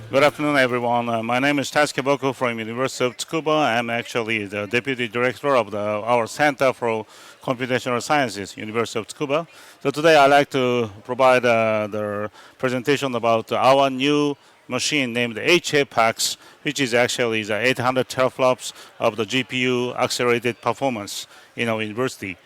Good afternoon, everyone. My name is Boku from University of Tsukuba. I'm actually the deputy director of our Center for Computational Sciences, University of Tsukuba. So today I'd like to provide the presentation about our new machine named HAPAX, which is actually the 800 teraflops of the GPU accelerated performance in our university.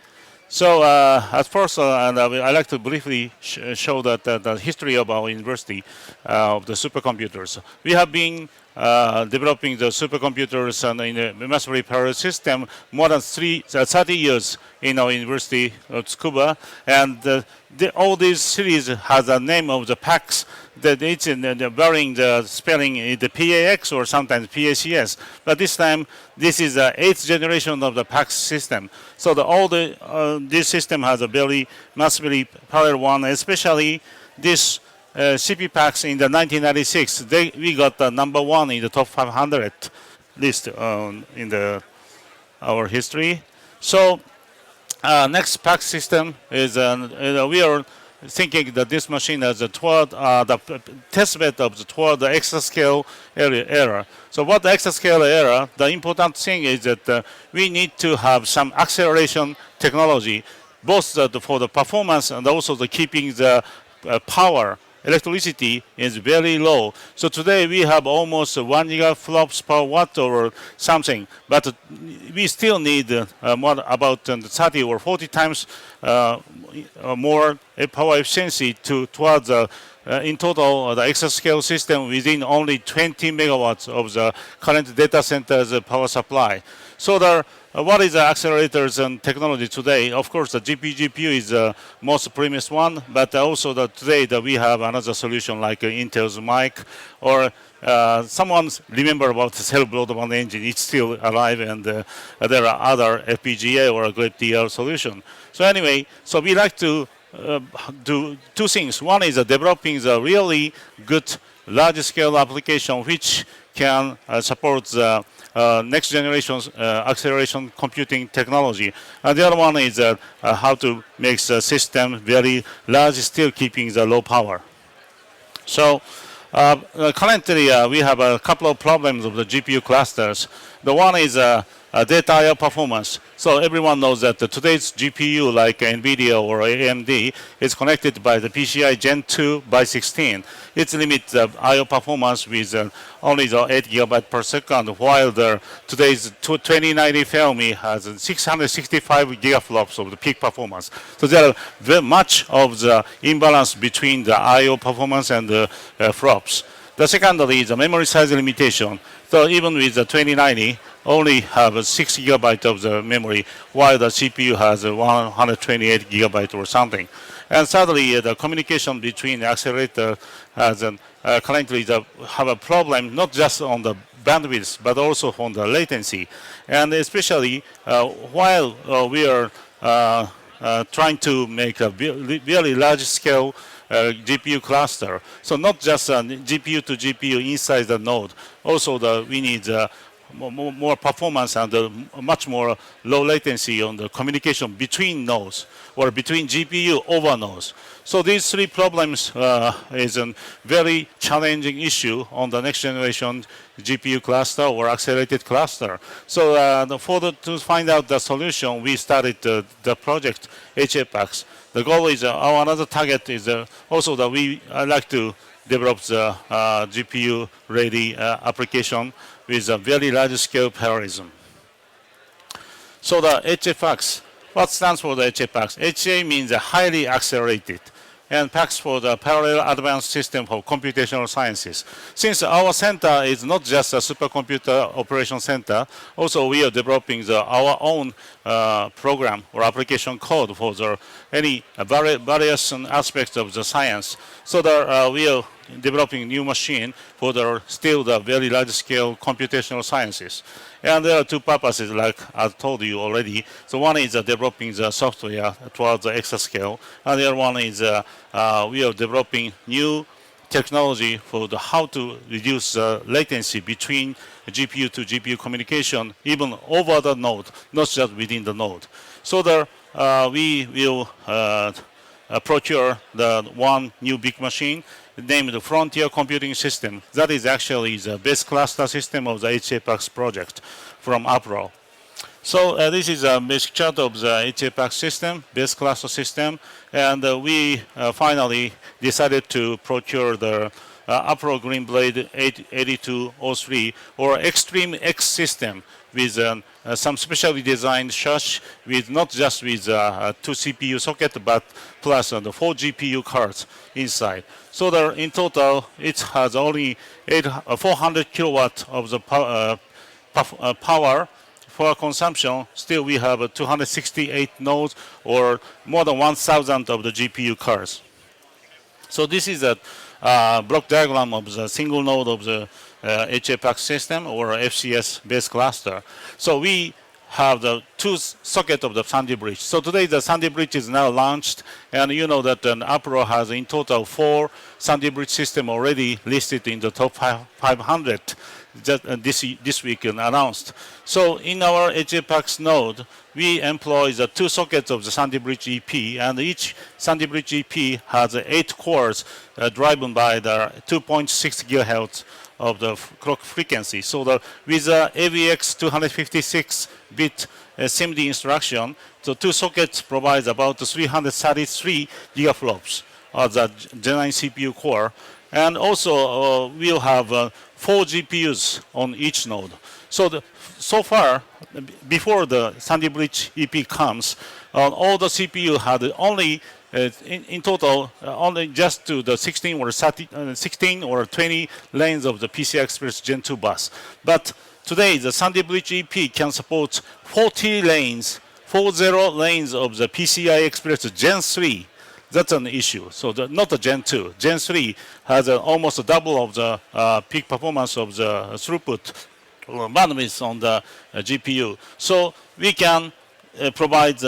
So at first, I'd like to briefly show that the history of our university of the supercomputers. We have been developing the supercomputers in a massively parallel system more than 30 years in our university of Tsukuba, and all these series has a name of the PAX that it's in varying the spelling, the PAX or sometimes PACS. But this time, this is the 8th generation of the PAX system. So this system has a very massively parallel one, especially this CP PAX in the 1996. We got the number one in the top 500 list in our history. So next PAX system is we are thinking that this machine is toward the testbed of toward the exascale era. So what the exascale era? The important thing is that we need to have some acceleration technology, both for the performance and also the keeping the power. Electricity is very low. So today we have almost 1 gigaflops per watt or something, but we still need more about 30 or 40 times more power efficiency towards in total the exascale system within only 20 megawatts of the current data center's power supply. So what is the accelerators and technology today? Of course, the GPU is the most premise one, but also today we have another solution like Intel's mic, or someone remember about the cell broadband engine. It's still alive, and there are other FPGA or a GrepDL solution. So anyway, so we like to do two things. One is developing the really good large-scale application which can support the next generation acceleration computing technology. And the other one is how to make the system very large, still keeping the low power. So currently we have a couple of problems of the GPU clusters. The one is data I/O performance. So everyone knows that today's GPU, like NVIDIA or AMD, is connected by the PCI Gen 2 by 16. It limits the I/O performance with only the 8 gigabyte per second, while today's 2090 Fermi has 665 gigaflops of the peak performance. So there are very much of the imbalance between the I/O performance and the flops. The secondly is the memory size limitation. So even with the 2090, only have 6 gigabyte of the memory, while the CPU has 128 gigabyte or something. And thirdly, the communication between the accelerator has currently have a problem not just on the bandwidth but also on the latency. And especially while we are trying to make a very large scale GPU cluster. So not just GPU to GPU inside the node. Also, we need more performance and much more low latency on the communication between nodes or between GPU over nodes. So these three problems is a very challenging issue on the next generation GPU cluster or accelerated cluster. So to find out the solution, we started the project HAPAX. The goal is our another target is also that we like to develop the GPU-ready application with a very large-scale parallelism. So the HAPAX, what stands for the HAPAX? HA means highly accelerated, and PAX for the Parallel Advanced System for Computational Sciences. Since our center is not just a supercomputer operation center, also we are developing our own program or application code for any various aspects of the science. So we are developing new machine for still the very large-scale computational sciences. And there are two purposes, like I told you already. So one is developing the software towards the exascale, and the other one is we are developing new technology for how to reduce latency between GPU to GPU communication, even over the node, not just within the node. So we will procure the one new big machine named the Frontier Computing System. That is actually the base cluster system of the HAPAX project from Appro. So this is a basic chart of the HAPAX system, base cluster system, and we finally decided to procure the Appro Green Blade 8203 or Xtreme-X system with some specially designed chassis with not just with 2 CPU socket but plus the 4 GPU cards inside. So in total it has only 400 kilowatt of the power for consumption. Still we have 268 nodes or more than 1,000 of the GPU cards. So this is a block diagram of the single node of the HAPAX system or FCS base cluster. So we have the 2 socket of the Sandy Bridge. So today the Sandy Bridge is now launched, and you know that Appro has in total 4 Sandy Bridge system already listed in the top 500 just this week announced. So in our HAPAX node, we employ the 2 sockets of the Sandy Bridge EP, and each Sandy Bridge EP has 8 cores driven by the 2.6 gigahertz of the clock frequency. So with the AVX 256-bit SIMD instruction, the 2 sockets provide about 333 gigaflops of the Gen 9 CPU core, and also we'll have 4 GPUs on each node. So far, before the Sandy Bridge EP comes, all the CPU had only in total only just to the 16 or 20 lanes of the PCI Express Gen 2 bus. But today the Sandy Bridge EP can support 40 lanes of the PCI Express Gen 3. That's an issue. So not the Gen 2. Gen 3 has almost double of the peak performance of the throughput bandwidth on the GPU. So we can provide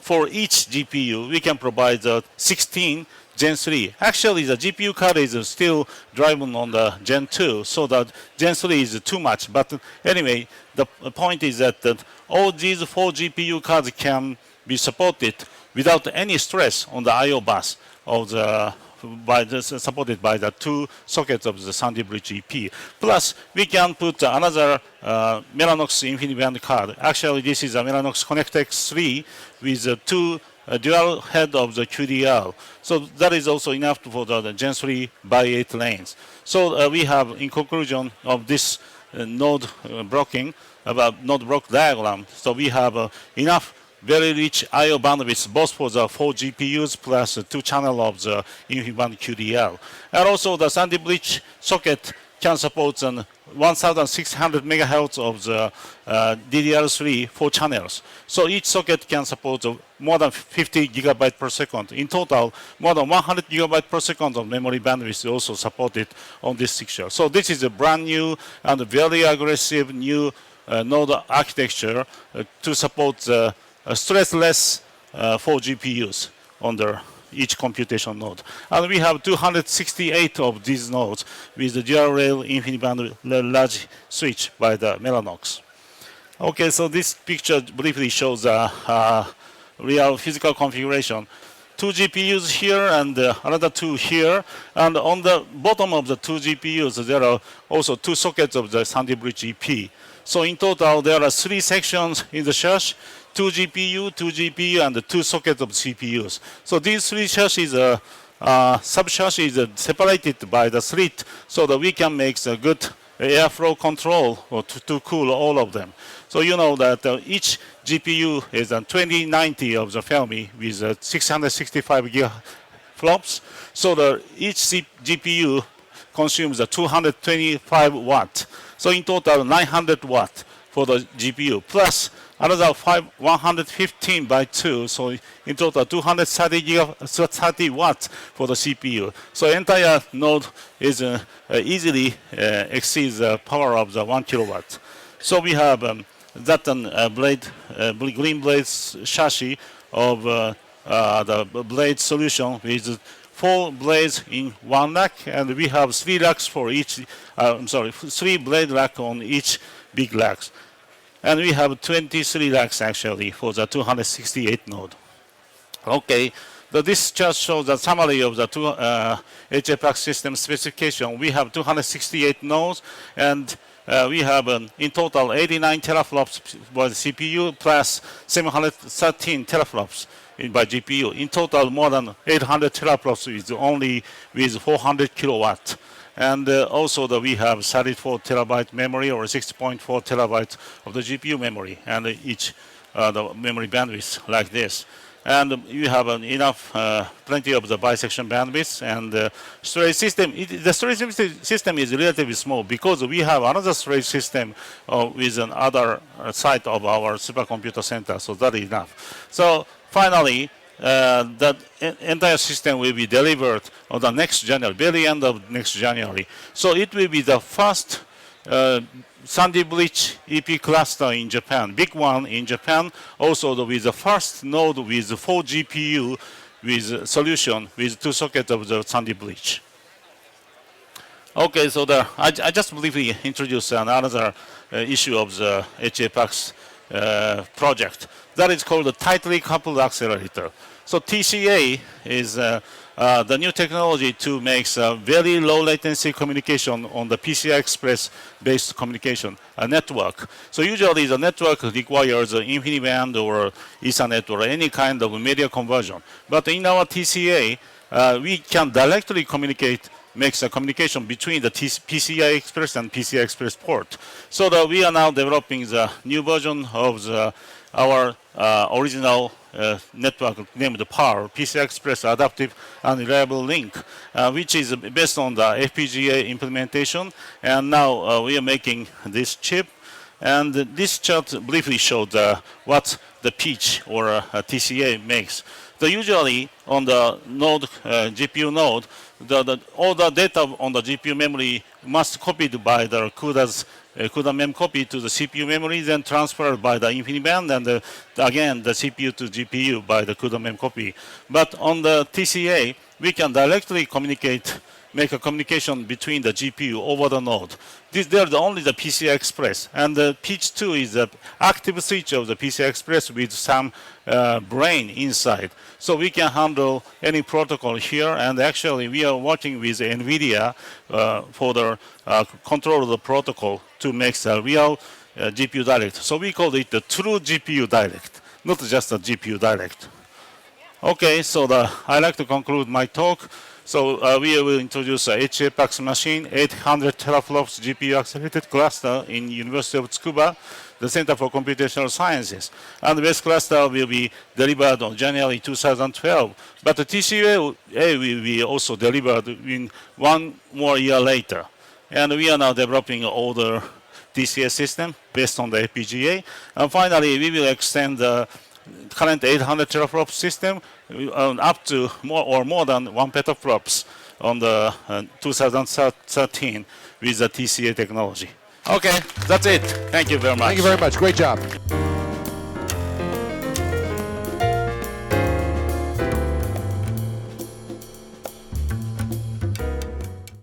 for each GPU, we can provide 16 Gen 3. Actually, the GPU card is still driven on the Gen 2, so that Gen 3 is too much. But anyway, the point is that all these 4 GPU cards can be supported without any stress on the I/O bus of the supported by the 2 sockets of the Sandy Bridge EP. Plus, we can put another Mellanox InfiniBand card. Actually, this is a Mellanox ConnectX-3 with 2 dual head of the QDR. So that is also enough for the Gen 3 by 8 lanes. So we have, in conclusion of this node blocking, about node block diagram. So we have enough very rich I/O bandwidth both for the 4 GPUs plus 2 channel of the InfiniBand QDL. And also the Sandy Bridge socket can support 1,600 megahertz of the DDR3 4 channels. So each socket can support more than 50 gigabyte per second. In total, more than 100 gigabyte per second of memory bandwidth is also supported on this picture. So this is a brand new and very aggressive new node architecture to support the stressless 4 GPUs under each computation node. And we have 268 of these nodes with the dual rail InfiniBand large switch by the Mellanox. Okay, so this picture briefly shows real physical configuration. 2 GPUs here and another 2 here. And on the bottom of the 2 GPUs, there are also 2 sockets of the Sandy Bridge EP. So in total, there are 3 sections in the chassis. 2 GPU, and 2 sockets of CPUs. So these 3 chassis, sub-chassis is separated by the slit so that we can make a good airflow control to cool all of them. So you know that each GPU is a 2090 of the Fermi with 665 gigaflops. So each GPU consumes 225 watt. So in total, 900 watt for the GPU, plus another 115 by 2, so in total 230 watts for the CPU. So entire node is easily exceeds the power of the 1 kilowatt. So we have that green blade chassis of the blade solution with 4 blades in 1 rack, and we have 3 racks for each. 3 blade rack on each big racks. And we have 23 racks actually for the 268 node. Okay, So this chart shows the summary of the two HFX system specification. We have 268 nodes, and we have in total 89 teraflops by the CPU plus 713 teraflops by GPU. In total, more than 800 teraflops with 400 kilowatt. And also we have 34 terabyte memory or 6.4 terabytes of the GPU memory, and each the memory bandwidth like this. And you have enough, plenty of the bisection bandwidth, and storage system. The storage system is relatively small because we have another storage system with another side of our supercomputer center, so that is enough. So finally, the entire system will be delivered on the next January, very end of next January. So it will be the first Sandy Bridge EP cluster in Japan, big one in Japan, also with the first node with 4 GPU with solution with 2 sockets of the Sandy Bridge. Okay, so I just briefly introduce another issue of the HFX project. That is called the tightly coupled accelerator. So TCA is the new technology to make very low latency communication on the PCI Express based communication network. So usually the network requires InfiniBand or Ethernet or any kind of media conversion. But in our TCA, we can directly makes a communication between the PCI Express and PCI Express port. So that we are now developing the new version of our original network named PAR, PCI Express Adaptive and Reliable Link, which is based on the FPGA implementation. And now we are making this chip. And this chart briefly showed what the pitch or TCA makes. So usually on the node, GPU node, all the data on the GPU memory must copied by the CUDA mem copy to the CPU memory, then transferred by the InfiniBand, and again the CPU to GPU by the CUDA mem copy. But on the TCA, we can directly make a communication between the GPU over the node. They're only the PCI Express, and the pitch 2 is the active switch of the PCI Express with some brain inside. So we can handle any protocol here, and actually we are working with NVIDIA for the control of the protocol to make a real GPU direct. So we call it the true GPU direct, not just a GPU direct. Okay, so I like to conclude my talk. So we will introduce a HFX machine, 800 teraflops GPU accelerated cluster in University of Tsukuba, the Center for Computational Sciences. And the base cluster will be delivered on January 2012. But the TCA will be also delivered in 1 more year later. And we are now developing an older TCA system based on the FPGA. And finally, we will extend the current 800 teraflops system up to more than 1 petaflops on the 2013 with the TCA technology. Okay, that's it. Thank you very much. Thank you very much. Great job.